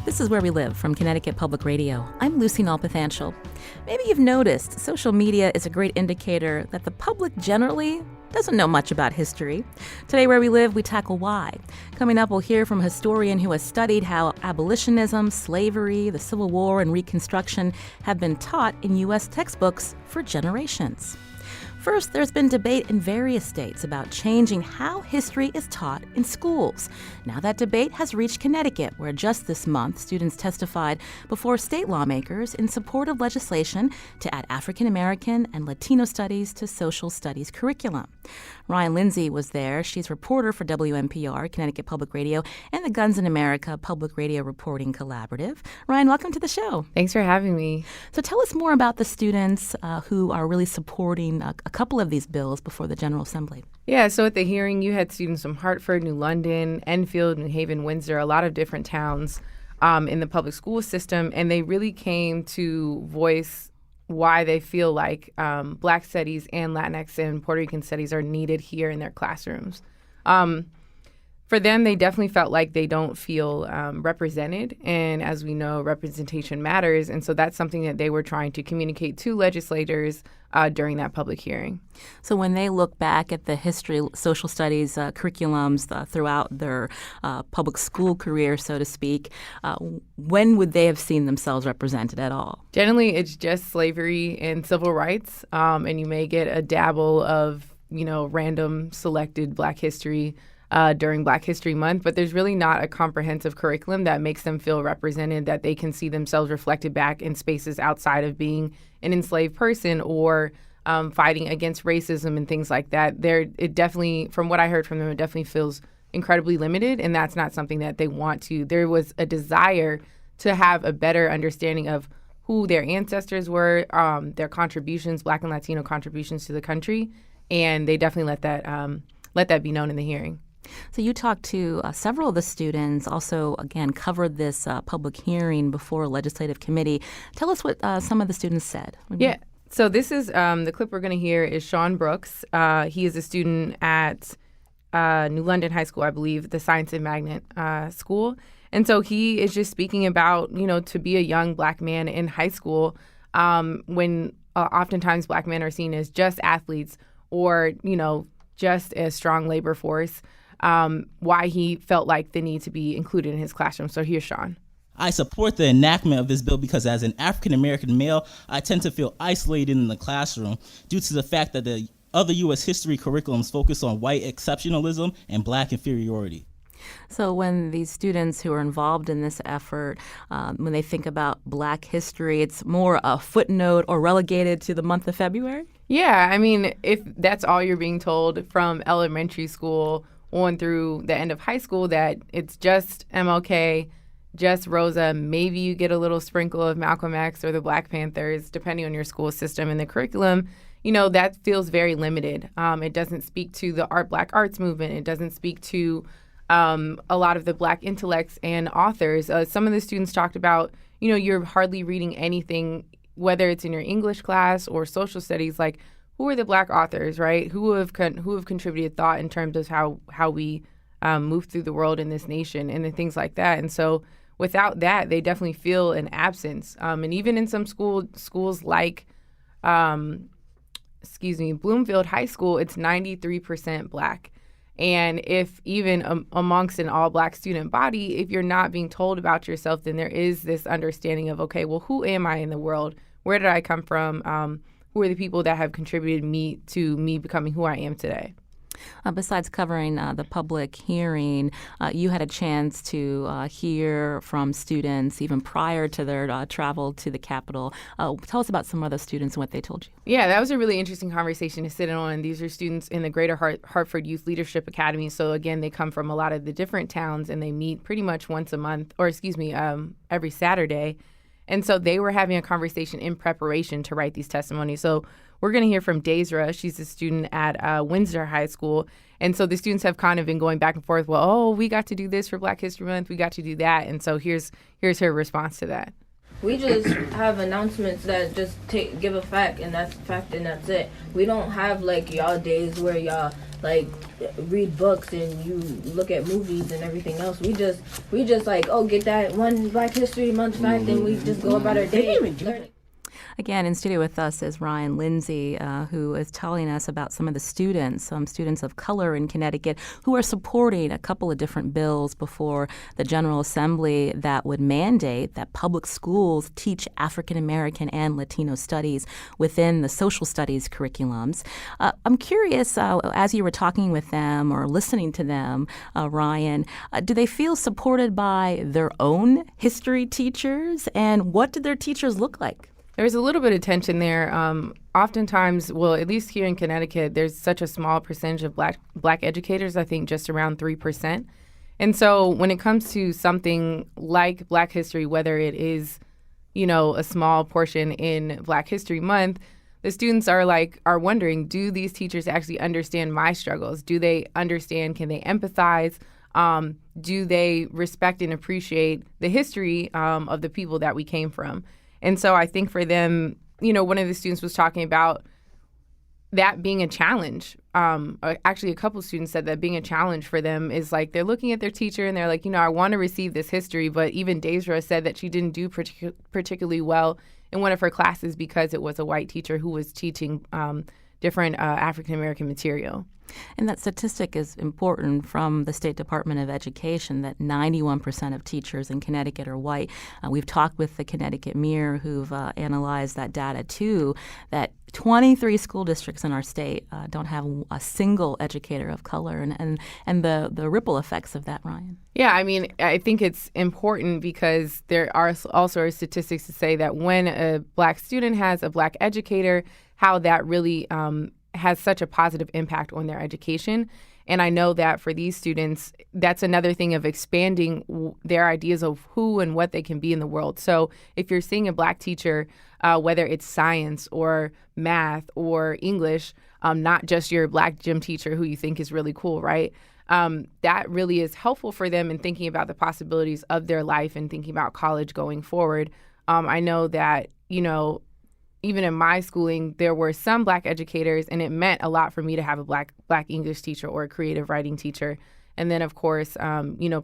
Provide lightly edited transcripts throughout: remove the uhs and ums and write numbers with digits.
This is Where We Live from Connecticut Public Radio. I'm Lucy Nalpathanchel. Maybe you've noticed social media is a great indicator that the public generally doesn't know much about history. Today, Where We Live, we tackle why. Coming up, we'll hear from a historian who has studied how abolitionism, slavery, the Civil War, and Reconstruction have been taught in U.S. textbooks for generations. First, there's been debate in various states about changing how history is taught in schools. Now that debate has reached Connecticut, where just this month, students testified before state lawmakers in support of legislation to add African American and Latino studies to social studies curriculum. Ryan Lindsay was there. She's reporter for WNPR, Connecticut Public Radio, and the Guns in America Public Radio Reporting Collaborative. Ryan, welcome to the show. Thanks for having me. So tell us more about the students who are really supporting a couple of these bills before the General Assembly. Yeah, so at the hearing, you had students from Hartford, New London, Enfield, New Haven, Windsor, a lot of different towns in the public school system, and they really came to voice why they feel like Black studies and Latinx and Puerto Rican studies are needed here in their classrooms. For them, they definitely felt like they don't feel represented. And as we know, representation matters. And so that's something that they were trying to communicate to legislators during that public hearing. So when they look back at the history, social studies curriculums throughout their public school career, so to speak, when would they have seen themselves represented at all? Generally, it's just slavery and civil rights. And you may get a dabble of, random selected Black history during Black History Month, but there's really not a comprehensive curriculum that makes them feel represented, that they can see themselves reflected back in spaces outside of being an enslaved person or fighting against racism and things like that. It definitely, from what I heard from them, it definitely feels incredibly limited, and that's not something that they want to. There was a desire to have a better understanding of who their ancestors were, their contributions, Black and Latino contributions to the country, and they definitely let that be known in the hearing. So you talked to several of the students, also, again, covered this public hearing before a legislative committee. Tell us what some of the students said. Yeah. So this is the clip we're going to hear is Sean Brooks. He is a student at New London High School, I believe, the Science and Magnet School. And so he is just speaking about, to be a young Black man in high school when oftentimes Black men are seen as just athletes or, just a strong labor force. Why he felt like they need to be included in his classroom. So here's Sean. I support the enactment of this bill because as an African-American male, I tend to feel isolated in the classroom due to the fact that the other U.S. history curriculums focus on white exceptionalism and Black inferiority. So when these students who are involved in this effort, when they think about Black history, it's more a footnote or relegated to the month of February? Yeah, I mean, if that's all you're being told from elementary school on through the end of high school, that it's just MLK, just Rosa, maybe you get a little sprinkle of Malcolm X or the Black Panthers, depending on your school system and the curriculum, that feels very limited. It doesn't speak to the Black arts movement. It doesn't speak to a lot of the Black intellects and authors. Some of the students talked about, you're hardly reading anything, whether it's in your English class or social studies, like who are the Black authors, right? Who have contributed thought in terms of how we move through the world in this nation and things like that. And so without that, they definitely feel an absence. And even in some schools like, Bloomfield High School, it's 93% Black. And if even amongst an all-Black student body, if you're not being told about yourself, then there is this understanding of, okay, well, who am I in the world? Where did I come from? Who are the people that have contributed to me becoming who I am today? Besides covering the public hearing, you had a chance to hear from students even prior to their travel to the Capitol. Tell us about some of those students and what they told you. Yeah, that was a really interesting conversation to sit in on. These are students in the Greater Hartford Youth Leadership Academy. So again, they come from a lot of the different towns, and they meet pretty much once a month, every Saturday. And so they were having a conversation in preparation to write these testimonies. So we're going to hear from Daisra. She's a student at Windsor High School. And so the students have kind of been going back and forth. Well, we got to do this for Black History Month. We got to do that. And so here's her response to that. We just have announcements that just give a fact, and that's it. We don't have like y'all days where y'all like read books and you look at movies and everything else. We just like, oh, get that one Black History Month fact and we just go about our day. Again, in studio with us is Ryan Lindsay, who is telling us about some of the students, students of color in Connecticut, who are supporting a couple of different bills before the General Assembly that would mandate that public schools teach African American and Latino studies within the social studies curriculums. I'm curious, as you were talking with them or listening to them, Ryan, do they feel supported by their own history teachers? And what did their teachers look like? There's a little bit of tension there. Oftentimes, well, at least here in Connecticut, there's such a small percentage of black educators, I think just around 3%. And so when it comes to something like Black History, whether it is, a small portion in Black History Month, the students are wondering, do these teachers actually understand my struggles? Do they understand? Can they empathize? Do they respect and appreciate the history of the people that we came from? And so I think for them, one of the students was talking about that being a challenge. Actually, a couple of students said that being a challenge for them is like they're looking at their teacher and they're like, I want to receive this history. But even Desra said that she didn't do particularly well in one of her classes because it was a white teacher who was teaching different African-American material. And that statistic is important from the State Department of Education that 91% of teachers in Connecticut are white. We've talked with the Connecticut Mirror who've analyzed that data too, that 23 school districts in our state don't have a single educator of color and the ripple effects of that, Ryan. Yeah, I mean, I think it's important because there are also statistics to say that when a Black student has a Black educator, how that really has such a positive impact on their education. And I know that for these students, that's another thing of expanding their ideas of who and what they can be in the world. So if you're seeing a Black teacher, whether it's science or math or English, not just your Black gym teacher who you think is really cool, right? That really is helpful for them in thinking about the possibilities of their life and thinking about college going forward. I know that, even in my schooling, there were some Black educators, and it meant a lot for me to have a Black English teacher or a creative writing teacher. And then, of course,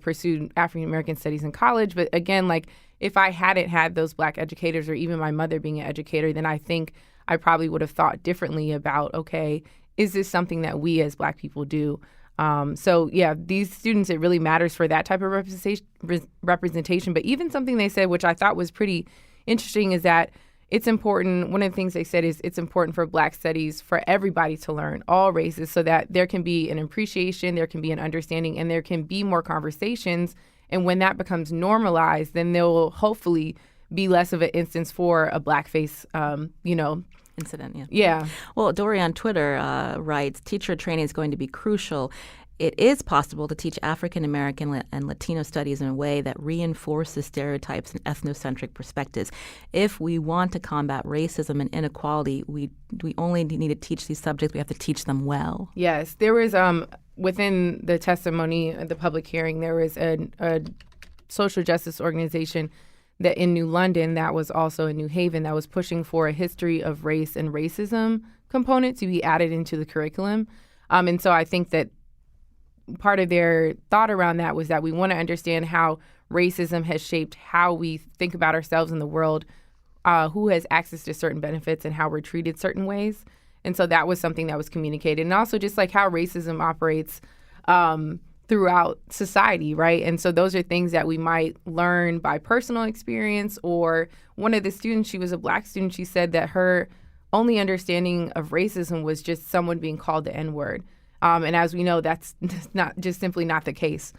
pursued African American studies in college. But again, if I hadn't had those Black educators or even my mother being an educator, then I think I probably would have thought differently about, okay, is this something that we as Black people do? These students, it really matters for that type of representation. But even something they said, which I thought was pretty interesting, is that it's important. One of the things they said is it's important for Black studies for everybody to learn, all races, so that there can be an appreciation, there can be an understanding, and there can be more conversations. And when that becomes normalized, then there will hopefully be less of an instance for a blackface, incident. Yeah. Well, Dory on Twitter writes, teacher training is going to be crucial. It is possible to teach African American and Latino studies in a way that reinforces stereotypes and ethnocentric perspectives. If we want to combat racism and inequality, we only need to teach these subjects. We have to teach them well. Yes. There was, within the testimony at the public hearing, there was a social justice organization that in New London, that was also in New Haven, that was pushing for a history of race and racism component to be added into the curriculum. And so I think that part of their thought around that was that we want to understand how racism has shaped how we think about ourselves in the world, who has access to certain benefits and how we're treated certain ways. And so that was something that was communicated. And also just how racism operates throughout society, right? And so those are things that we might learn by personal experience. Or one of the students, she was a Black student, she said that her only understanding of racism was just someone being called the N-word. And as we know, that's simply not the case.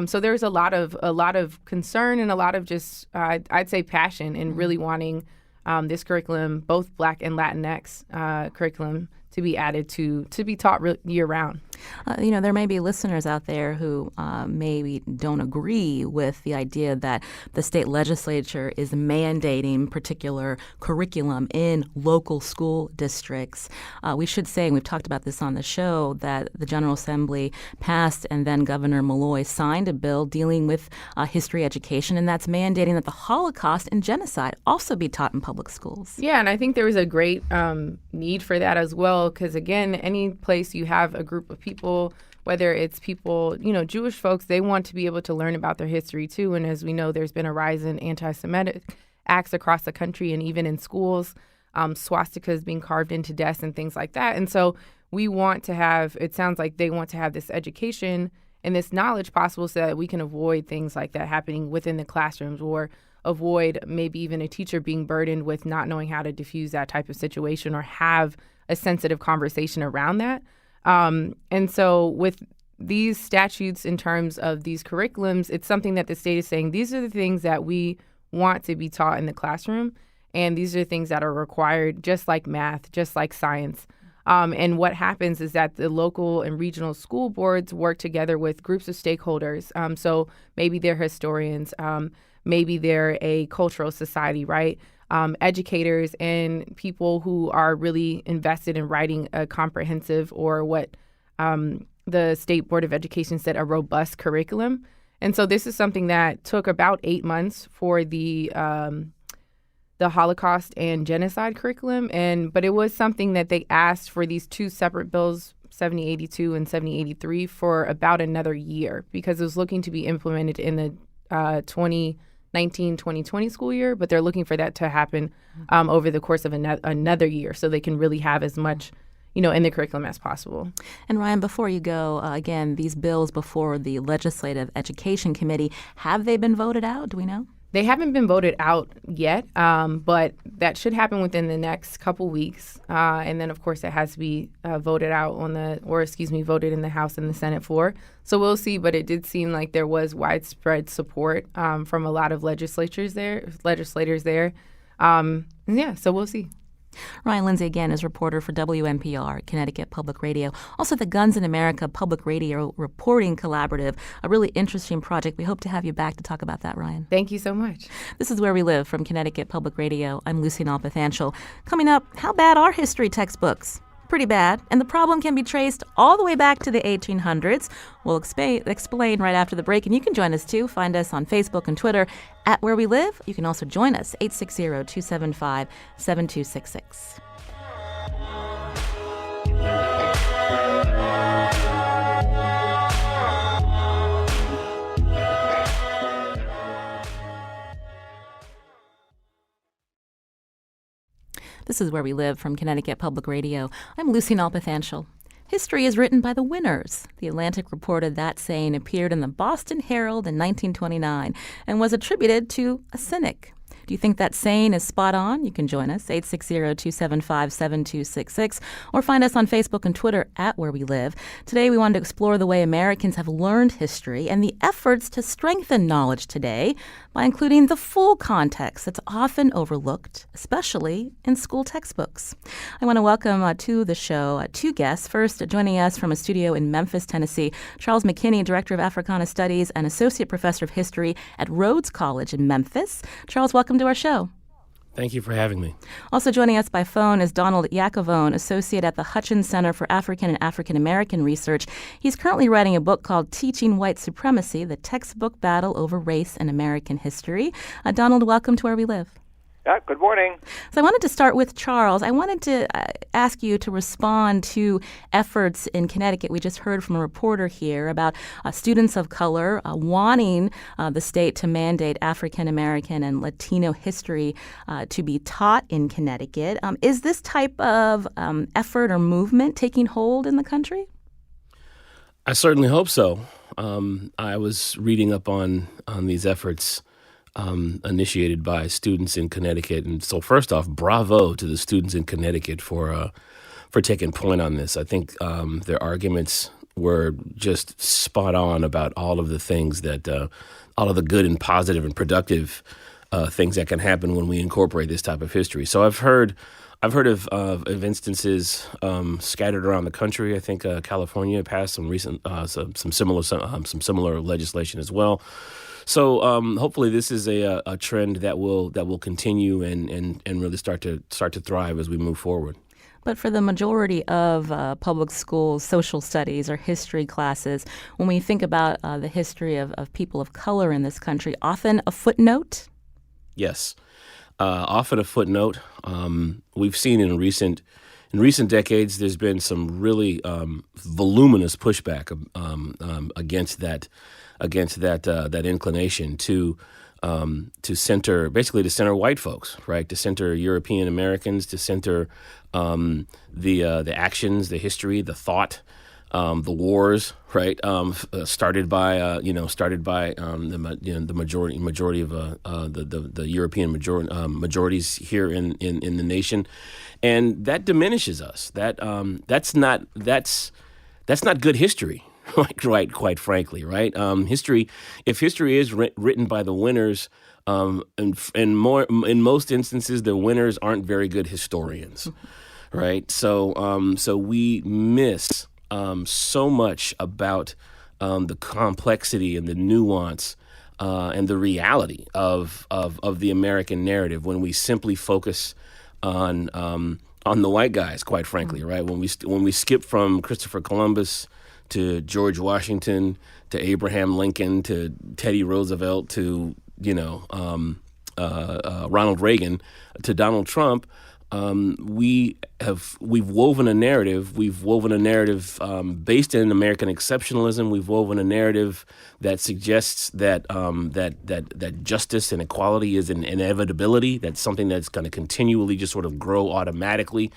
So there's a lot of concern and a lot of just, I'd say, passion in really wanting this curriculum, both Black and Latinx curriculum, to be added to be taught year round. There may be listeners out there who maybe don't agree with the idea that the state legislature is mandating particular curriculum in local school districts. We should say, and we've talked about this on the show, that the General Assembly passed and then Governor Malloy signed a bill dealing with history education, and that's mandating that the Holocaust and genocide also be taught in public schools. Yeah, and I think there was a great need for that as well. well, because again, any place you have a group of people, whether it's people, Jewish folks, they want to be able to learn about their history too. And as we know, there's been a rise in anti-Semitic acts across the country and even in schools, swastikas being carved into desks and things like that. And so we want to have, it sounds like they want to have this education and this knowledge possible so that we can avoid things like that happening within the classrooms, or avoid maybe even a teacher being burdened with not knowing how to diffuse that type of situation or have a sensitive conversation around that. And so with these statutes in terms of these curriculums, it's something that the state is saying, these are the things that we want to be taught in the classroom. And these are things that are required, just like math, just like science. And what happens is that the local and regional school boards work together with groups of stakeholders. So maybe they're historians, maybe they're a cultural society, right? Educators and people who are really invested in writing a comprehensive, or what the State Board of Education said, a robust curriculum. And so this is something that took about 8 months for the Holocaust and genocide curriculum. But it was something that they asked for these two separate bills, 7082 and 7083, for about another year, because it was looking to be implemented in the 2019-2020 school year, but they're looking for that to happen over the course of another year, so they can really have as much in the curriculum as possible. And Ryan, before you go, again, these bills before the Legislative Education Committee, have they been voted out? Do we know? They haven't been voted out yet, but that should happen within the next couple weeks. And then, of course, it has to be voted out voted in the House and the Senate floor. So we'll see. But it did seem like there was widespread support from a lot of legislators there. So we'll see. Ryan Lindsay, again, is reporter for WNPR, Connecticut Public Radio. Also, the Guns in America Public Radio Reporting Collaborative, a really interesting project. We hope to have you back to talk about that, Ryan. Thank you so much. This is Where We Live from Connecticut Public Radio. I'm Lucy Nalpathanchel. Coming up, how bad are history textbooks? Pretty bad, and the problem can be traced all the way back to the 1800s. We'll explain right after the break, and you can join us too. Find us on Facebook and Twitter at Where We Live. You can also join us, 860-275-7266. This is Where We Live from Connecticut Public Radio. I'm Lucy Nalpathanchel. History is written by the winners. The Atlantic reported that saying appeared in the Boston Herald in 1929 and was attributed to a cynic. Do you think that saying is spot on? You can join us, 860-275-7266, or find us on Facebook and Twitter at Where We Live. Today, we wanted to explore the way Americans have learned history and the efforts to strengthen knowledge today by including the full context that's often overlooked, especially in school textbooks. I want to welcome to the show two guests. First, joining us from a studio in Memphis, Tennessee, Charles McKinney, Director of Africana Studies and Associate Professor of History at Rhodes College in Memphis. Charles, welcome to our show. Thank you for having me. Also joining us by phone is Donald Iacovone, Associate at the Hutchins Center for African and African American Research. He's currently writing a book called Teaching White Supremacy, the Textbook Battle Over Race and American History. Donald, welcome to Where We Live. Good morning. So I wanted to start with Charles. I wanted to ask you to respond to efforts in Connecticut. We just heard from a reporter here about students of color wanting the state to mandate African American and Latino history to be taught in Connecticut. Is this type of effort or movement taking hold in the country? I certainly hope so. I was reading up on these efforts initiated by students in Connecticut. And so first off, bravo to the students in Connecticut for taking point on this. I think their arguments were just spot on about all of the things that, all of the good and positive and productive things that can happen when we incorporate this type of history. So I've heard of instances scattered around the country. I think California passed some recent some similar legislation as well. So hopefully this is a trend that will continue and really start to thrive as we move forward. But for the majority of public schools, social studies or history classes, when we think about the history of people of color in this country, often a footnote? Yes, often a footnote. We've seen in recent In recent decades, there's been some really voluminous pushback against that inclination to center white folks, right? To center European Americans, to center the actions, the history, the thought, the wars, right? Started by the majority of the European majorities here in the nation, and that diminishes us. That's not good history. Right, quite frankly, right? If history is written by the winners, in most instances, the winners aren't very good historians, right? So we miss so much about the complexity and the nuance and the reality of the American narrative when we simply focus on the white guys, quite frankly, right? When we skip from Christopher Columbus to George Washington, to Abraham Lincoln, to Teddy Roosevelt, to Ronald Reagan, to Donald Trump, we've woven a narrative. We've woven a narrative based in American exceptionalism. We've woven a narrative that suggests that justice and equality is an inevitability. That's something that's going to continually just sort of grow automatically.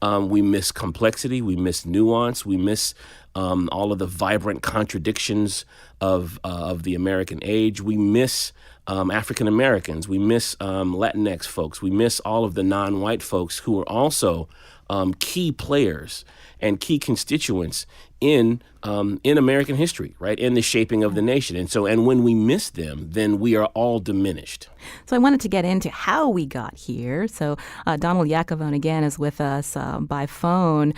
We miss complexity. We miss nuance. We miss all of the vibrant contradictions of the American age. We miss African Americans. We miss Latinx folks. We miss all of the non-white folks who are also key players and key constituents in American history, right, in the shaping of the nation. And when we miss them, then we are all diminished. So I wanted to get into how we got here. So Donald Yakovone again is with us by phone.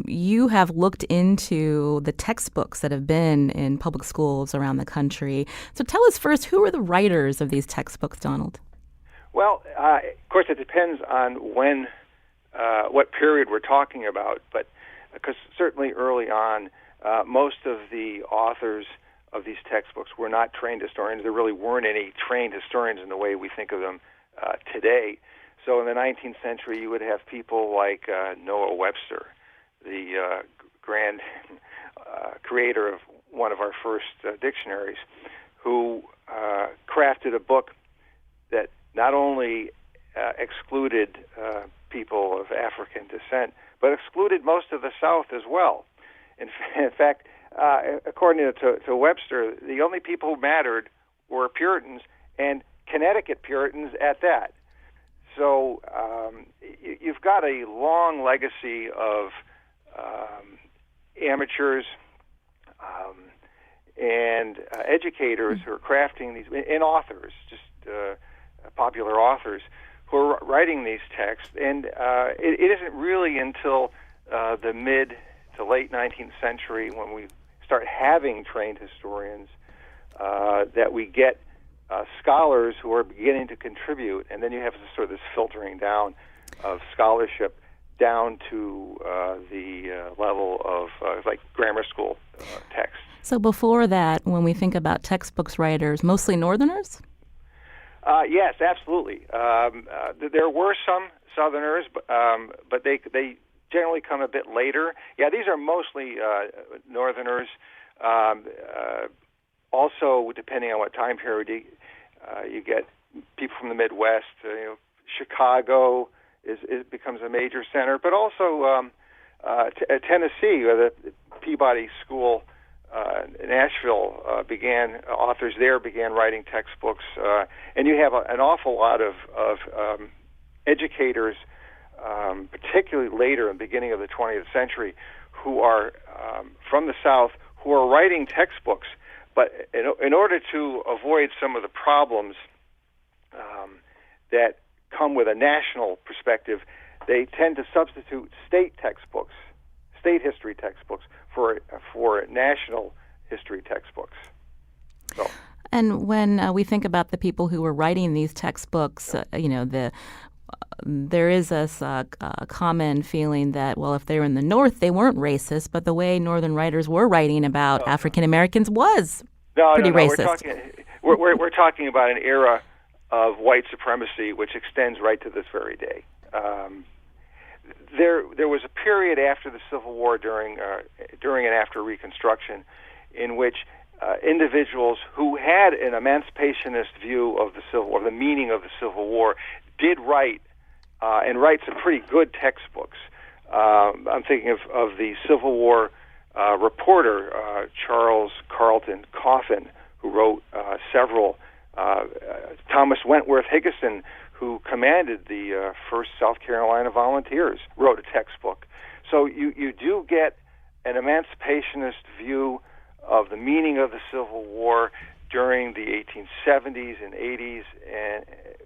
You have looked into the textbooks that have been in public schools around the country. So tell us first, who are the writers of these textbooks, Donald? Well, of course, it depends on what period we're talking about, but because certainly early on, most of the authors of these textbooks were not trained historians. There really weren't any trained historians in the way we think of them today. So in the 19th century, you would have people like Noah Webster, the grand creator of one of our first dictionaries, who crafted a book that not only excluded people of African descent, but excluded most of the South as well. In fact, according to Webster, the only people who mattered were Puritans, and Connecticut Puritans at that. So you've got a long legacy of amateurs and educators who are crafting these, and authors, just popular authors, who are writing these texts. And it isn't really until the mid to late 19th century, when we start having trained historians, that we get scholars who are beginning to contribute, and then you have sort of this filtering down of scholarship down to the level of like grammar school texts. So before that, when we think about textbooks writers, mostly Northerners? Yes, absolutely. There were some Southerners, but they generally come a bit later. Yeah, these are mostly Northerners. Also, depending on what time period, you get people from the Midwest. Chicago becomes a major center, but also Tennessee, where the Peabody School in Nashville authors there began writing textbooks, and you have an awful lot of educators, particularly later in the beginning of the 20th century, who are from the South, who are writing textbooks. But in order to avoid some of the problems that come with a national perspective, they tend to substitute state textbooks, state history textbooks, for national history textbooks. So. And when we think about the people who were writing these textbooks, there is this common feeling that, well, if they were in the North, they weren't racist, but the way Northern writers were writing about African Americans was pretty racist. We're talking about an era of white supremacy which extends right to this very day. there was a period after the Civil War, during and after Reconstruction, in which individuals who had an emancipationist view of the Civil War, the meaning of the Civil War, did write and write some pretty good textbooks. I'm thinking of the Civil War reporter, Charles Carlton Coffin, who wrote several. Thomas Wentworth Higginson, who commanded the 1st South Carolina Volunteers, wrote a textbook. So you do get an emancipationist view of the meaning of the Civil War during the 1870s and 80s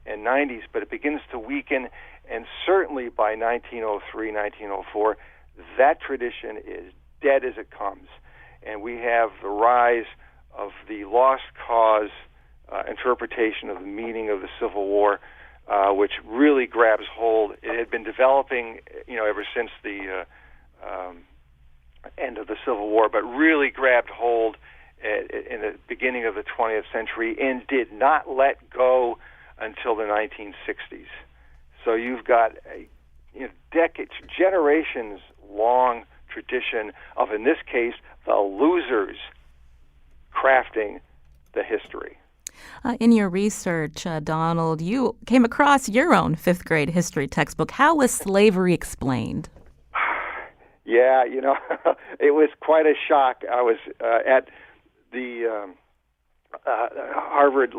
and 90s, but it begins to weaken, and certainly by 1903, 1904, that tradition is dead as it comes. And we have the rise of the lost cause interpretation of the meaning of the Civil War, which really grabs hold. It had been developing, ever since the end of the Civil War, but really grabbed hold in the beginning of the 20th century and did not let go until the 1960s. So you've got a decades, generations-long tradition of, in this case, the losers crafting the history. In your research, Donald, you came across your own 5th grade history textbook. How was slavery explained? Yeah, it was quite a shock. I was at the Harvard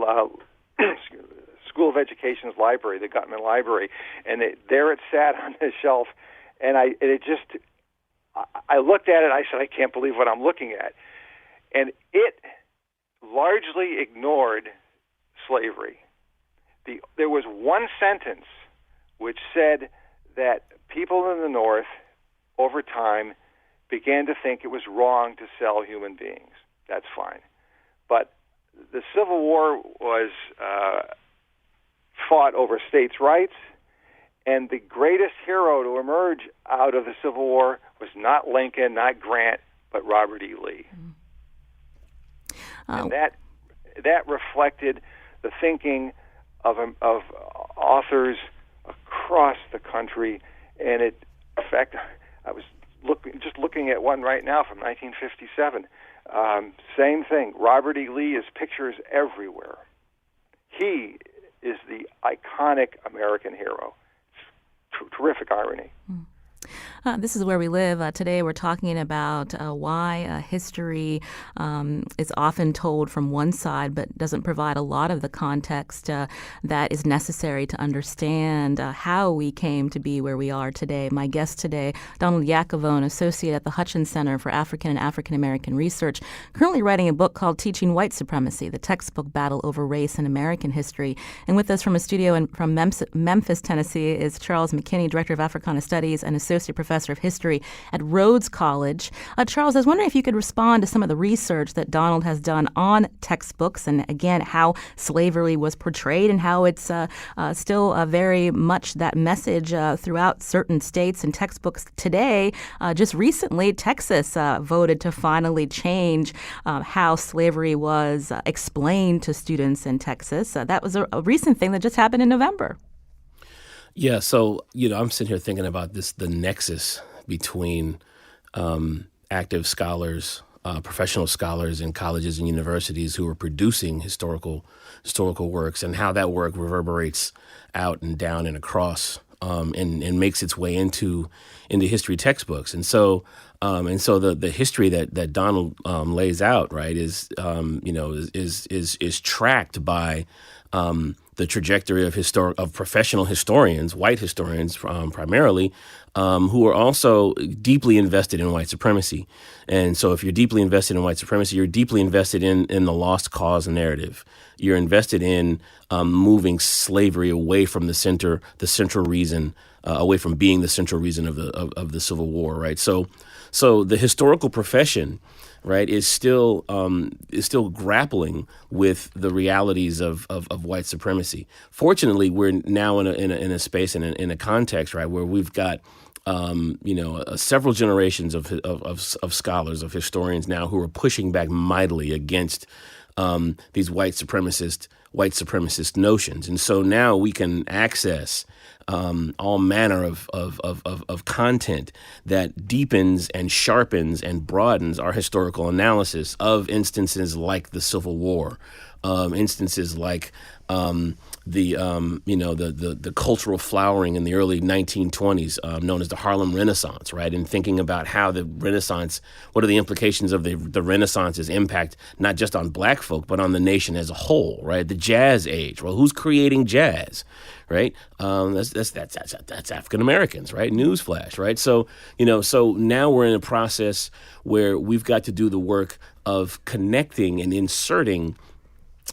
School of Education's library, the Gutman Library, and there it sat on the shelf, and I looked at it, and I said, I can't believe what I'm looking at. And it largely ignored slavery. There was one sentence which said that people in the North, over time, began to think it was wrong to sell human beings. That's fine. But the Civil War was fought over states' rights, and the greatest hero to emerge out of the Civil War was not Lincoln, not Grant, but Robert E. Lee. And that reflected the thinking of authors across the country, and in fact, I was looking at one right now from 1957. Same thing. Robert E. Lee is pictures everywhere. He is the iconic American hero. It's terrific irony. This is Where We Live. Today we're talking about why history is often told from one side but doesn't provide a lot of the context that is necessary to understand how we came to be where we are today. My guest today, Donald Yakovone, associate at the Hutchins Center for African and African American Research, currently writing a book called Teaching White Supremacy, the textbook battle over race in American history. And with us from a studio from Memphis, Tennessee, is Charles McKinney, Director of Africana Studies and Associate Professor of History at Rhodes College. Charles, I was wondering if you could respond to some of the research that Donald has done on textbooks and, again, how slavery was portrayed and how it's still very much that message throughout certain states and textbooks today. Just recently, Texas voted to finally change how slavery was explained to students in Texas. That was a recent thing that just happened in November. Yeah, so, I'm sitting here thinking about the nexus between active scholars, professional scholars in colleges and universities who are producing historical works, and how that work reverberates out and down and across and makes its way into history textbooks. And so the history that Donald lays out, right, is tracked by the trajectory of professional historians, white historians primarily, who are also deeply invested in white supremacy. And so if you're deeply invested in white supremacy, you're deeply invested in the lost cause narrative. You're invested in moving slavery away from the central reason, away from being the central reason of the Civil War, right? So the historical profession, right, is still grappling with the realities of white supremacy. Fortunately, we're now in a space and in a context, right, where we've got several generations of scholars, of historians now who are pushing back mightily against these white supremacist notions, and so now we can access all manner of content that deepens and sharpens and broadens our historical analysis of instances like the Civil War, instances like the cultural flowering in the early 1920s, known as the Harlem Renaissance, right? And thinking about how the Renaissance, what are the implications of the Renaissance's impact, not just on black folk, but on the nation as a whole, right? The Jazz Age. Well, who's creating jazz, right? That's African Americans, right? Newsflash, right? So now we're in a process where we've got to do the work of connecting and inserting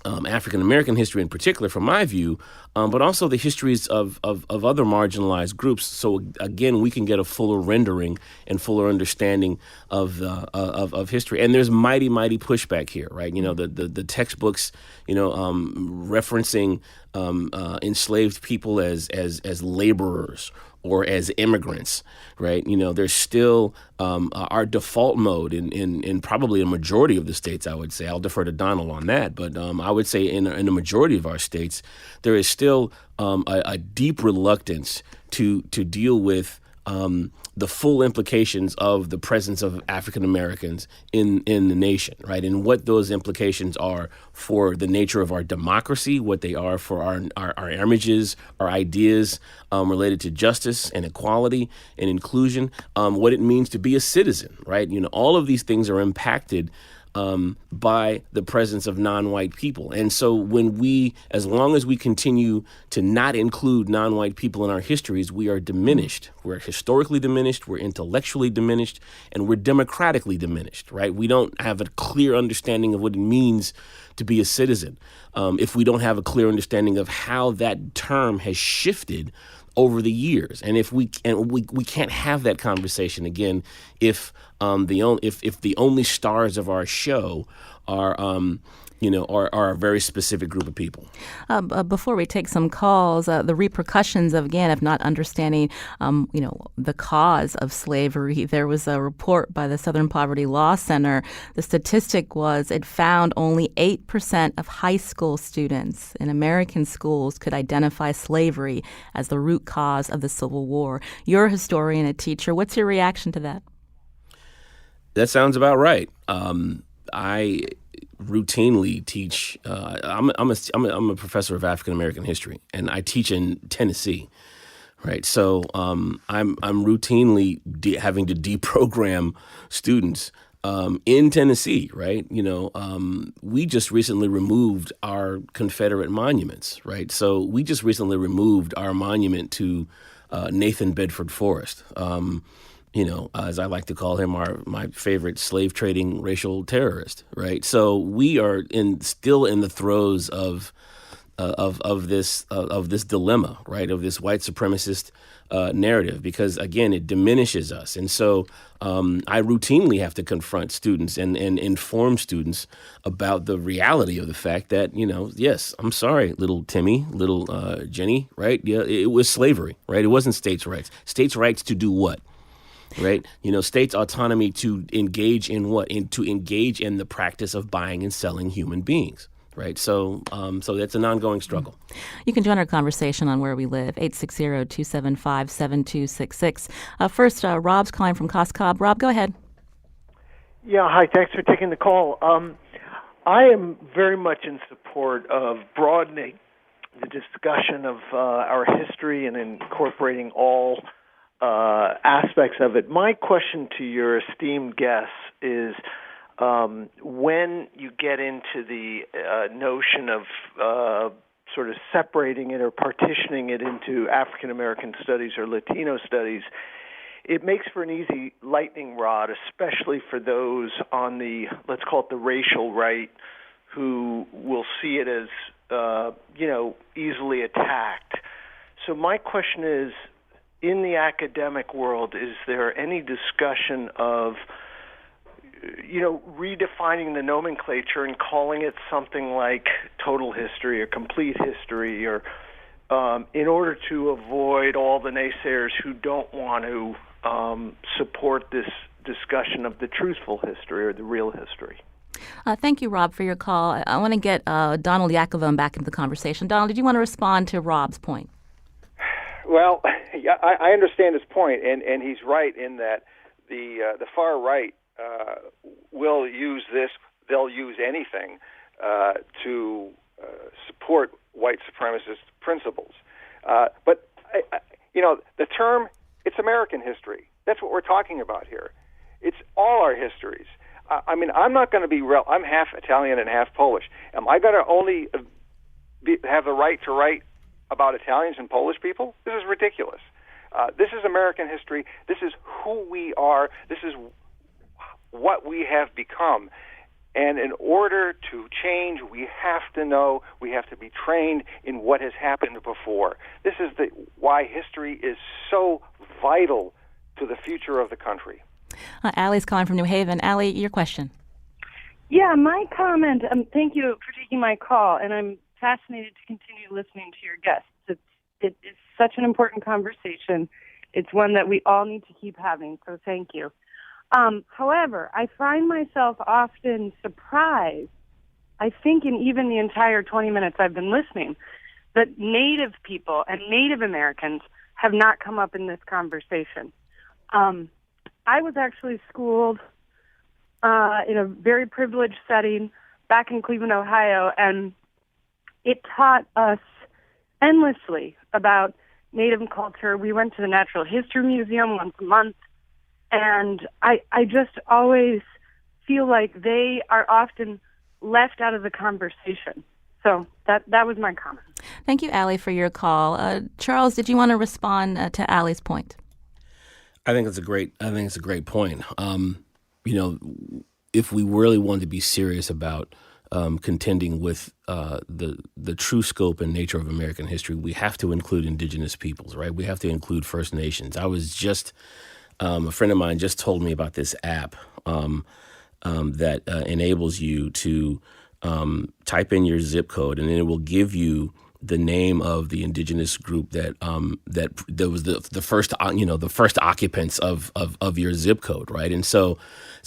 African American history in particular, from my view, but also the histories of other marginalized groups. So again, we can get a fuller rendering and fuller understanding of history. And there's mighty pushback here, right? The textbooks, referencing enslaved people as laborers or as immigrants, right? There's still our default mode in probably a majority of the states, I would say. I'll defer to Donald on that. But I would say in a majority of our states, there is still a deep reluctance to deal with the full implications of the presence of African Americans in the nation, right? And what those implications are for the nature of our democracy, what they are for our images, our ideas related to justice and equality and inclusion, what it means to be a citizen, right? All of these things are impacted by the presence of non-white people. And so as long as we continue to not include non-white people in our histories, we are diminished. We're historically diminished, we're intellectually diminished, and we're democratically diminished, right? We don't have a clear understanding of what it means to be a citizen. If we don't have a clear understanding of how that term has shifted over the years, and we can't have that conversation again if the only stars of our show are a very specific group of people. Before we take some calls, the repercussions of not understanding, the cause of slavery. There was a report by the Southern Poverty Law Center. The statistic was it found only 8% of high school students in American schools could identify slavery as the root cause of the Civil War. You're a historian, a teacher. What's your reaction to that? That sounds about right. I routinely teach. I'm a professor of African American history, and I teach in Tennessee, right? So I'm routinely having to deprogram students in Tennessee, right? We just recently removed our Confederate monuments, right? So we just recently removed our monument to Nathan Bedford Forrest. As I like to call him, my favorite slave trading racial terrorist, right? So we are still in the throes of this dilemma, right? Of this white supremacist narrative, because again, it diminishes us, and so I routinely have to confront students and inform students about the reality of the fact that yes, I'm sorry, little Timmy, little Jenny, right? Yeah, it was slavery, right? It wasn't states' rights. States' rights to do what? Right, states' autonomy to engage in what? To engage in the practice of buying and selling human beings. Right, so that's an ongoing struggle. You can join our conversation on Where We Live, 860-275-7266. First, Rob's calling from Coscob. Rob, go ahead. Yeah, hi. Thanks for taking the call. I am very much in support of broadening the discussion of our history and incorporating all aspects of it. My question to your esteemed guests is, when you get into the notion of sort of separating it or partitioning it into African American studies or Latino studies, it makes for an easy lightning rod, especially for those on the, let's call it the racial right, who will see it as, easily attacked. So my question is, in the academic world, is there any discussion of, redefining the nomenclature and calling it something like total history or complete history, or in order to avoid all the naysayers who don't want to support this discussion of the truthful history or the real history? Thank you, Rob, for your call. I want to get Donald Yakovon back into the conversation. Donald, did you want to respond to Rob's point? Well, yeah, I understand his point, and he's right in that the far right will use this. They'll use anything to support white supremacist principles. But the term, it's American history. That's what we're talking about here. It's all our histories. I'm not going to be I'm half Italian and half Polish. Am I going to only have the right to write about Italians and Polish people? This is ridiculous. This is American history. This is who we are. This is what we have become. And in order to change, we have to know, we have to be trained in what has happened before. This is why history is so vital to the future of the country. Allie's calling from New Haven. Allie, your question. Yeah, my comment, thank you for taking my call, and I'm fascinated to continue listening to your guests. It's such an important conversation. It's one that we all need to keep having, so thank you. However, I find myself often surprised, I think in even the entire 20 minutes I've been listening, that Native people and Native Americans have not come up in this conversation. I was actually schooled in a very privileged setting back in Cleveland, Ohio, and it taught us endlessly about Native culture. We went to the Natural History Museum once a month, and I just always feel like they are often left out of the conversation. So that was my comment. Thank you, Allie, for your call. Charles, did you want to respond to Allie's point? I think it's a great point. If we really want to be serious about contending with the true scope and nature of American history, we have to include indigenous peoples, right? We have to include First Nations. I was just a friend of mine just told me about this app that enables you to type in your zip code, and then it will give you the name of the indigenous group that was the first the first occupants of your zip code, right? And so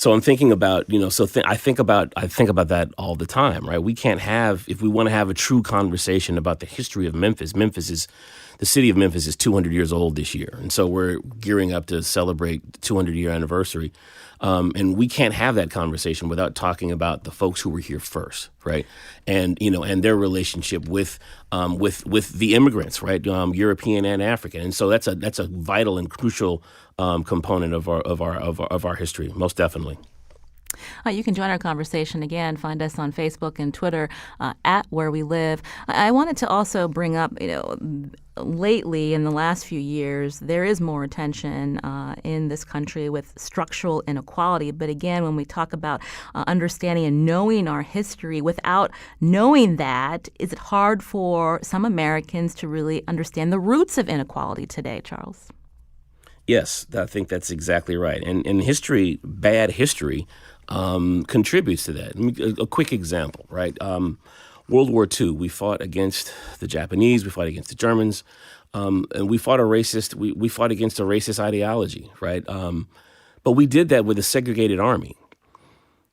I'm thinking about I think about that all the time, right? We can't have, if we want to have a true conversation about the history of Memphis. The city of Memphis is 200 years old this year, and so we're gearing up to celebrate the 200-year anniversary. And we can't have that conversation without talking about the folks who were here first, right? And and their relationship with the immigrants, right? European and African. And so that's a vital and crucial component of our history, most definitely. You can join our conversation again. Find us on Facebook and Twitter at Where We Live. I wanted to also bring up, lately in the last few years, there is more attention in this country with structural inequality. But again, when we talk about understanding and knowing our history, without knowing that, is it hard for some Americans to really understand the roots of inequality today, Charles? Yes, I think that's exactly right. And history, bad history, contributes to that. A quick example, right? World War II, we fought against the Japanese, we fought against the Germans, and we fought against a racist ideology, right? But we did that with a segregated army,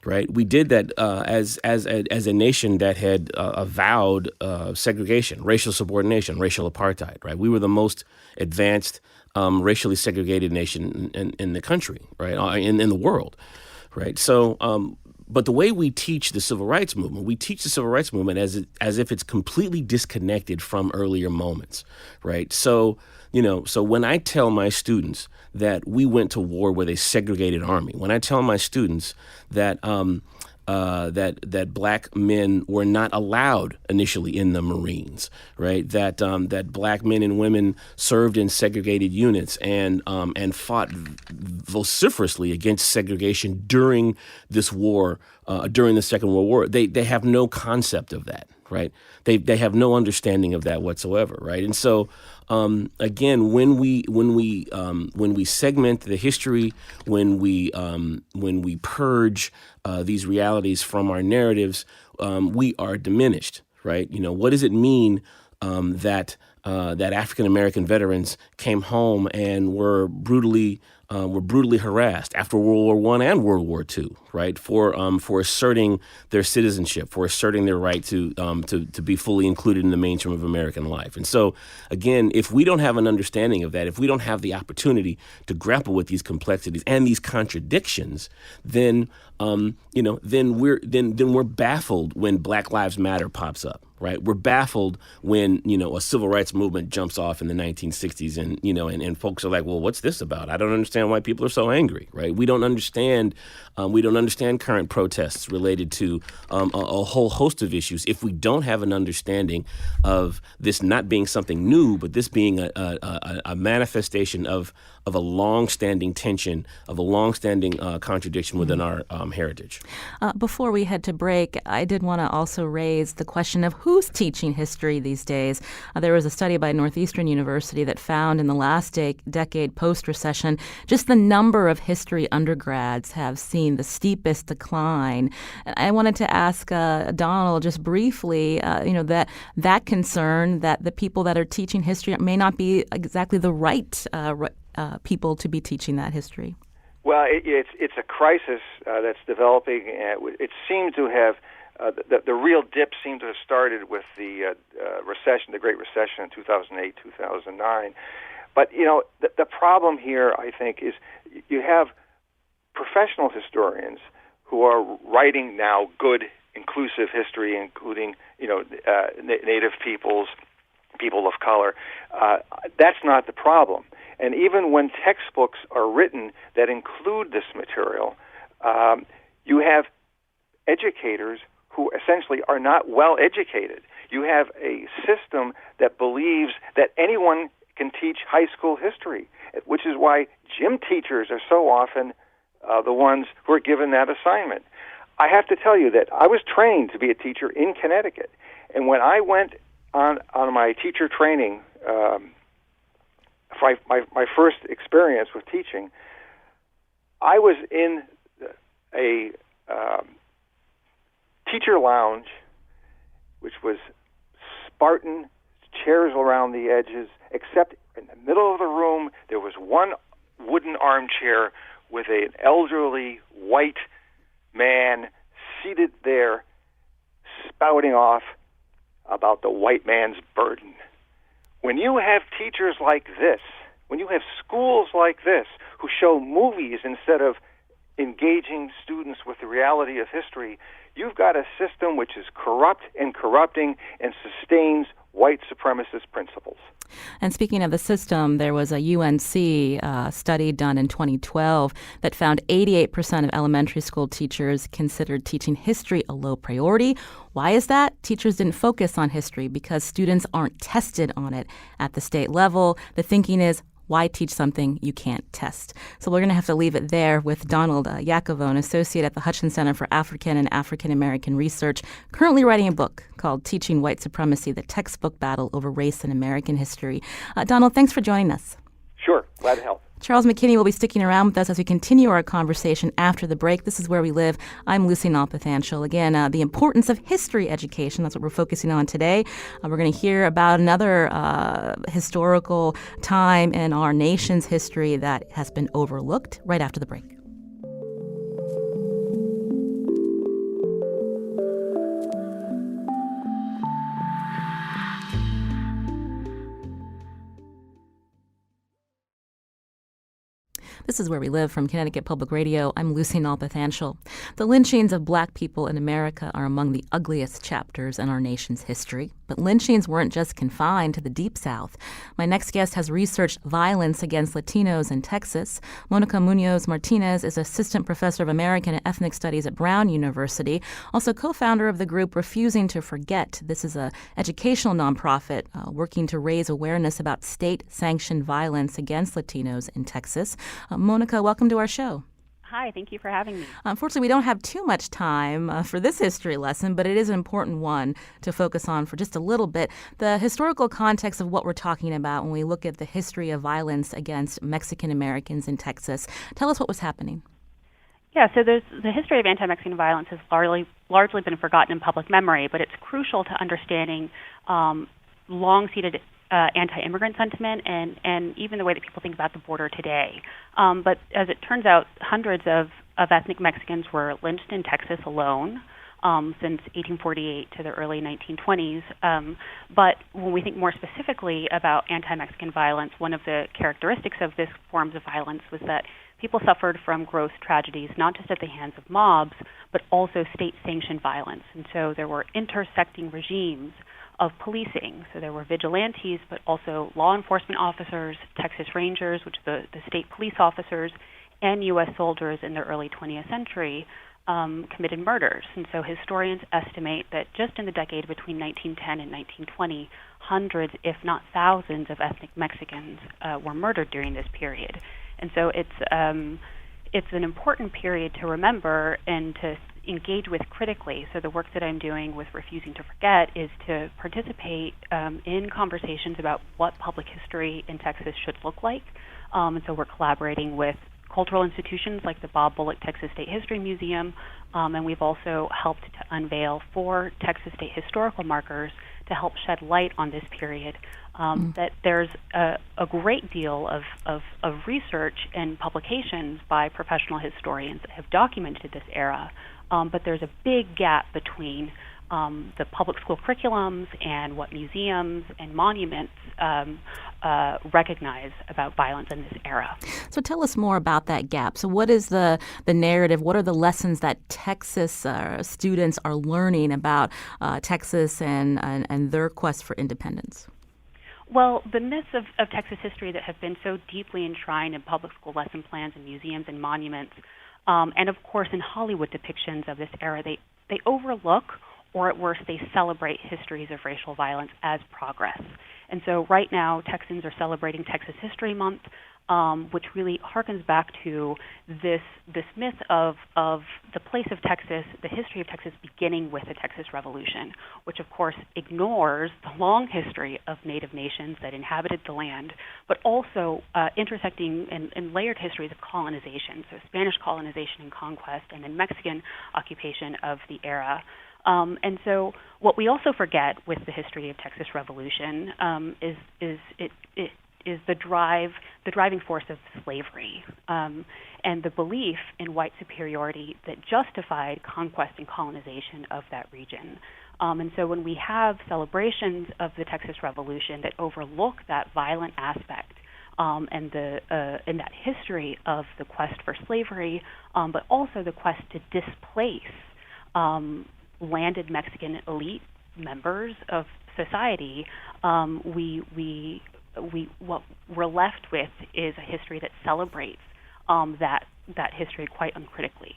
right? We did that as a nation that had avowed segregation, racial subordination, racial apartheid, right? We were the most advanced racially segregated nation in the country, right? In the world, right? So, but the way we teach the civil rights movement, as if it's completely disconnected from earlier moments, right? So, so when I tell my students that we went to war with a segregated army, when I tell my students that that black men were not allowed initially in the Marines, right? That black men and women served in segregated units and fought vociferously against segregation during this war, during the Second World War. They have no concept of that, right? They have no understanding of that whatsoever, right? And so again, when we segment the history, when we purge these realities from our narratives, we are diminished, right? What does it mean that that African American veterans came home and were brutally harassed after World War I and World War II, right? For asserting their citizenship, for asserting their right to be fully included in the mainstream of American life. And so, again, if we don't have an understanding of that, if we don't have the opportunity to grapple with these complexities and these contradictions, then we're baffled when Black Lives Matter pops up. Right, we're baffled when a civil rights movement jumps off in the 1960s, and folks are like, "Well, what's this about? I don't understand why people are so angry." Right? We don't understand current protests related to a whole host of issues if we don't have an understanding of this not being something new, but this being a manifestation of a long-standing tension, of a long-standing contradiction within our heritage. Before we head to break, I did want to also raise the question of who's teaching history these days. There was a study by Northeastern University that found in the last decade post-recession, just the number of history undergrads have seen the steepest decline. I wanted to ask Donald just briefly, that concern that the people that are teaching history may not be exactly the right people to be teaching that history. Well, it's a crisis that's developing. It seems to have the real dip seemed to have started with the recession, the Great Recession in 2008, 2009. But the problem here, I think, is you have professional historians who are writing now good, inclusive history, including Native peoples, people of color. That's not the problem. And even when textbooks are written that include this material, you have educators who essentially are not well educated. You have a system that believes that anyone can teach high school history, which is why gym teachers are so often the ones who are given that assignment. I have to tell you that I was trained to be a teacher in Connecticut, and when I went on my teacher training, my first experience with teaching, I was in a teacher lounge, which was Spartan, chairs around the edges, except in the middle of the room there was one wooden armchair with an elderly white man seated there spouting off about the white man's burden. When you have teachers like this, when you have schools like this who show movies instead of engaging students with the reality of history, you've got a system which is corrupt and corrupting and sustains white supremacist principles. And speaking of the system, there was a UNC study done in 2012 that found 88% of elementary school teachers considered teaching history a low priority. Why is that? Teachers didn't focus on history because students aren't tested on it at the state level. The thinking is, why teach something you can't test? So we're going to have to leave it there with Donald Yacovo, an associate at the Hutchins Center for African and African American Research, currently writing a book called Teaching White Supremacy, the Textbook Battle Over Race in American History. Donald, thanks for joining us. Sure. Glad to help. Charles McKinney will be sticking around with us as we continue our conversation after the break. This is Where We Live. I'm Lucy Nalpathanchel. Again, the importance of history education. That's what we're focusing on today. We're going to hear about another historical time in our nation's history that has been overlooked right after the break. This is Where We Live from Connecticut Public Radio. I'm Lucy Nalpathanchel. The lynchings of black people in America are among the ugliest chapters in our nation's history. But lynchings weren't just confined to the Deep South. My next guest has researched violence against Latinos in Texas. Monica Munoz Martinez is assistant professor of American and Ethnic Studies at Brown University, also co-founder of the group Refusing to Forget. This is an educational nonprofit working to raise awareness about state-sanctioned violence against Latinos in Texas. Monica, welcome to our show. Hi, thank you for having me. Unfortunately, we don't have too much time for this history lesson, but it is an important one to focus on for just a little bit. The historical context of what we're talking about when we look at the history of violence against Mexican Americans in Texas. Tell us what was happening. Yeah, so the history of anti-Mexican violence has largely been forgotten in public memory, but it's crucial to understanding long-seated anti-immigrant sentiment and even the way that people think about the border today. But as it turns out, hundreds of ethnic Mexicans were lynched in Texas alone since 1848 to the early 1920s. But when we think more specifically about anti-Mexican violence, one of the characteristics of this forms of violence was that people suffered from gross tragedies, not just at the hands of mobs, but also state-sanctioned violence. And so there were intersecting regimes of policing. So there were vigilantes, but also law enforcement officers, Texas Rangers, which are the state police officers, and U.S. soldiers in the early 20th century committed murders. And so historians estimate that just in the decade between 1910 and 1920, hundreds, if not thousands, of ethnic Mexicans were murdered during this period. And so it's an important period to remember and to engage with critically. So the work that I'm doing with Refusing to Forget is to participate in conversations about what public history in Texas should look like. And so we're collaborating with cultural institutions like the Bob Bullock Texas State History Museum, and we've also helped to unveil 4 Texas state historical markers to help shed light on this period. That there's a great deal of research and publications by professional historians that have documented this era, but there's a big gap between the public school curriculums and what museums and monuments recognize about violence in this era. So tell us more about that gap. So what is the narrative? What are the lessons that Texas students are learning about Texas and their quest for independence? Well, the myths of Texas history that have been so deeply enshrined in public school lesson plans and museums and monuments, and of course in Hollywood depictions of this era, they overlook, or at worst, they celebrate histories of racial violence as progress. And so right now, Texans are celebrating Texas History Month, which really harkens back to this myth of the place of Texas, the history of Texas beginning with the Texas Revolution, which of course ignores the long history of Native nations that inhabited the land, but also intersecting and layered histories of colonization, so Spanish colonization and conquest, and then Mexican occupation of the era. And so what we also forget with the history of Texas Revolution is the driving force of slavery and the belief in white superiority that justified conquest and colonization of that region. And so when we have celebrations of the Texas Revolution that overlook that violent aspect and that history of the quest for slavery, but also the quest to displace landed Mexican elite members of society, what we're left with is a history that celebrates that history quite uncritically.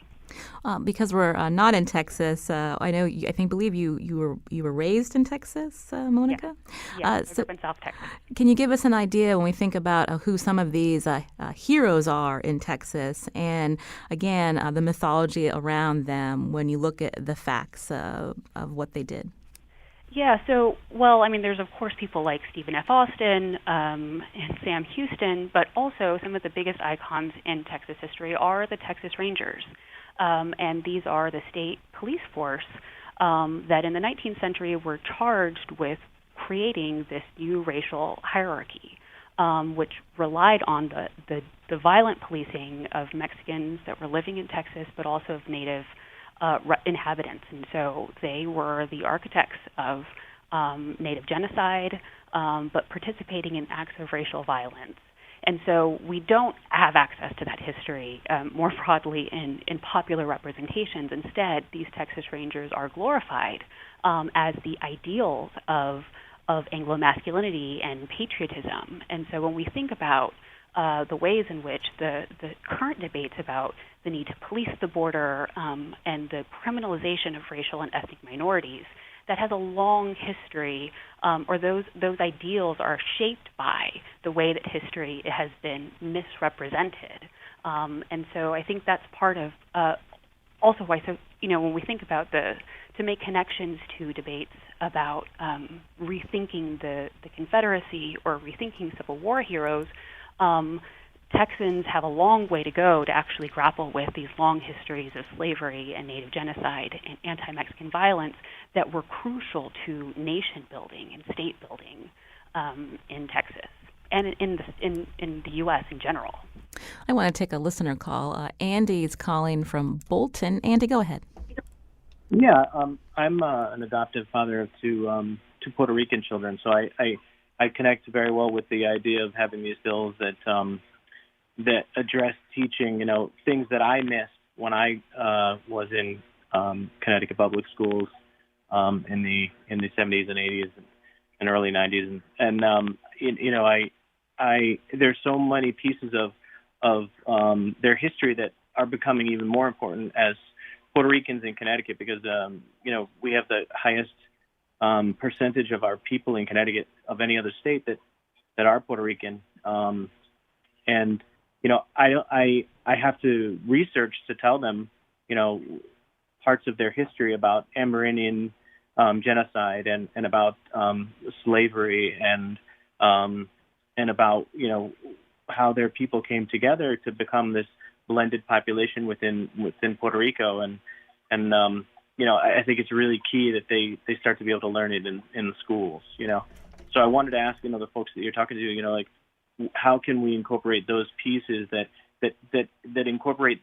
Because we're not in Texas, I believe you were raised in Texas, Monica. Yeah, I grew up in South Texas. Can you give us an idea when we think about who some of these heroes are in Texas, and again the mythology around them when you look at the facts of what they did? Yeah, there's of course people like Stephen F. Austin and Sam Houston, but also some of the biggest icons in Texas history are the Texas Rangers. And these are the state police force that in the 19th century were charged with creating this new racial hierarchy, which relied on the violent policing of Mexicans that were living in Texas, but also of native inhabitants. And so they were the architects of native genocide, but participating in acts of racial violence. And so we don't have access to that history more broadly in popular representations. Instead, these Texas Rangers are glorified as the ideals of Anglo-masculinity and patriotism. And so when we think about the ways in which the current debates about the need to police the border and the criminalization of racial and ethnic minorities, that has a long history, or those ideals are shaped by the way that history has been misrepresented. And so I think that's part of also why, when we think about to make connections to debates about rethinking the Confederacy or rethinking Civil War heroes, Texans have a long way to go to actually grapple with these long histories of slavery and Native genocide and anti-Mexican violence that were crucial to nation building and state building in Texas and in the U.S. in general. I want to take a listener call. Andy's calling from Bolton. Andy, go ahead. Yeah, I'm an adoptive father of two Puerto Rican children, so I connect very well with the idea of having these bills that address teaching, things that I missed when I was in Connecticut public schools in the 70s and 80s and early 90s, and there's so many pieces of their history that are becoming even more important as Puerto Ricans in Connecticut, because we have the highest percentage of our people in Connecticut of any other state that are Puerto Rican, and I have to research to tell them parts of their history about Amerindian genocide and about slavery and about how their people came together to become this blended population within Puerto Rico, and I think it's really key that they start to be able to learn it in the schools. So I wanted to ask the folks that you're talking to, how can we incorporate those pieces that incorporate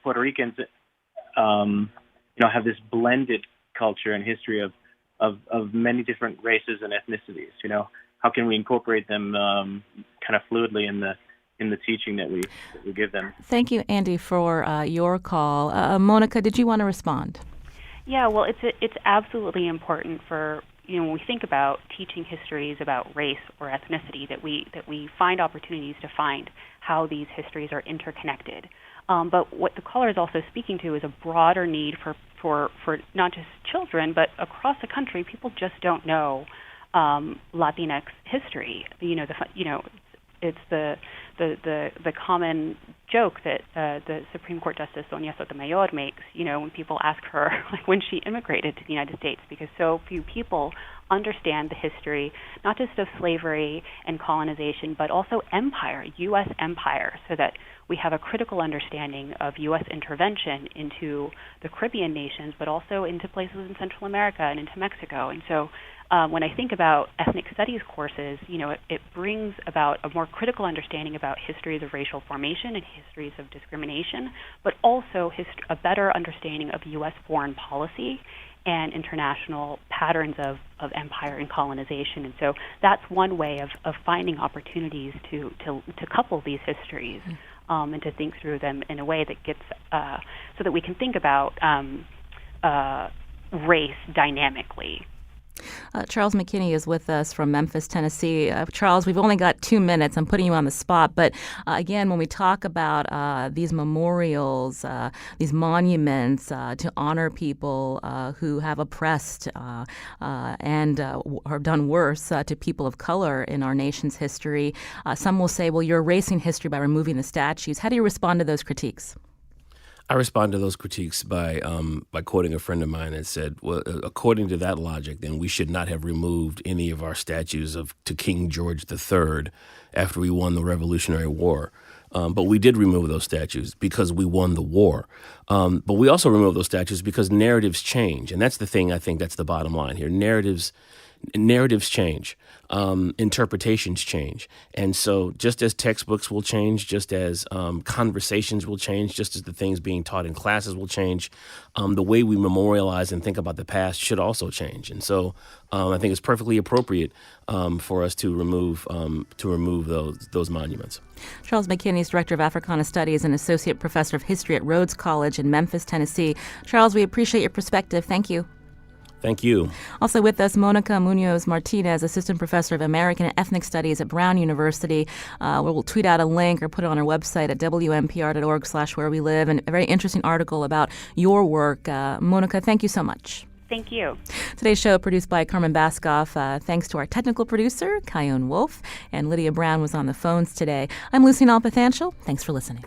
Puerto Ricans have this blended culture and history of many different races and ethnicities. How can we incorporate them kind of fluidly in the teaching that we give them? Thank you, Andy, for your call. Monica, did you want to respond? Yeah, well, it's absolutely important for when we think about teaching histories about race or ethnicity that we find opportunities to find how these histories are interconnected. But what the caller is also speaking to is a broader need for not just children, but across the country, people just don't know Latinx history. It's the common joke that the Supreme Court Justice Sonia Sotomayor makes, when people ask her when she immigrated to the United States, because so few people understand the history, not just of slavery and colonization, but also empire, U.S. empire, so that we have a critical understanding of U.S. intervention into the Caribbean nations, but also into places in Central America and into Mexico. And so when I think about ethnic studies courses, it brings about a more critical understanding about histories of racial formation and histories of discrimination, but also a better understanding of U.S. foreign policy and international patterns of empire and colonization. And so that's one way of finding opportunities to couple these histories and to think through them in a way that gets so that we can think about race dynamically. Charles McKinney is with us from Memphis, Tennessee. Charles, we've only got 2 minutes. I'm putting you on the spot. But again, when we talk about these memorials, these monuments to honor people who have oppressed and have done worse to people of color in our nation's history, some will say, well, you're erasing history by removing the statues. How do you respond to those critiques? I respond to those critiques by quoting a friend of mine that said, well, according to that logic, then we should not have removed any of our statues to King George III after we won the Revolutionary War. But we did remove those statues because we won the war. But we also removed those statues because narratives change. And that's the thing, I think that's the bottom line here. Narratives change, interpretations change. And so just as textbooks will change, just as conversations will change, just as the things being taught in classes will change, the way we memorialize and think about the past should also change. And so I think it's perfectly appropriate for us to remove those monuments. Charles McKinney is Director of Africana Studies and Associate Professor of History at Rhodes College in Memphis, Tennessee. Charles, we appreciate your perspective. Thank you. Thank you. Also with us, Monica Munoz-Martinez, Assistant Professor of American and Ethnic Studies at Brown University. We'll tweet out a link or put it on our website at wnpr.org/wherewelive, and a very interesting article about your work. Monica, thank you so much. Thank you. Today's show produced by Carmen Baskoff. Thanks to our technical producer, Kyone Wolf, and Lydia Brown was on the phones today. I'm Lucy Nalpathanchel. Thanks for listening.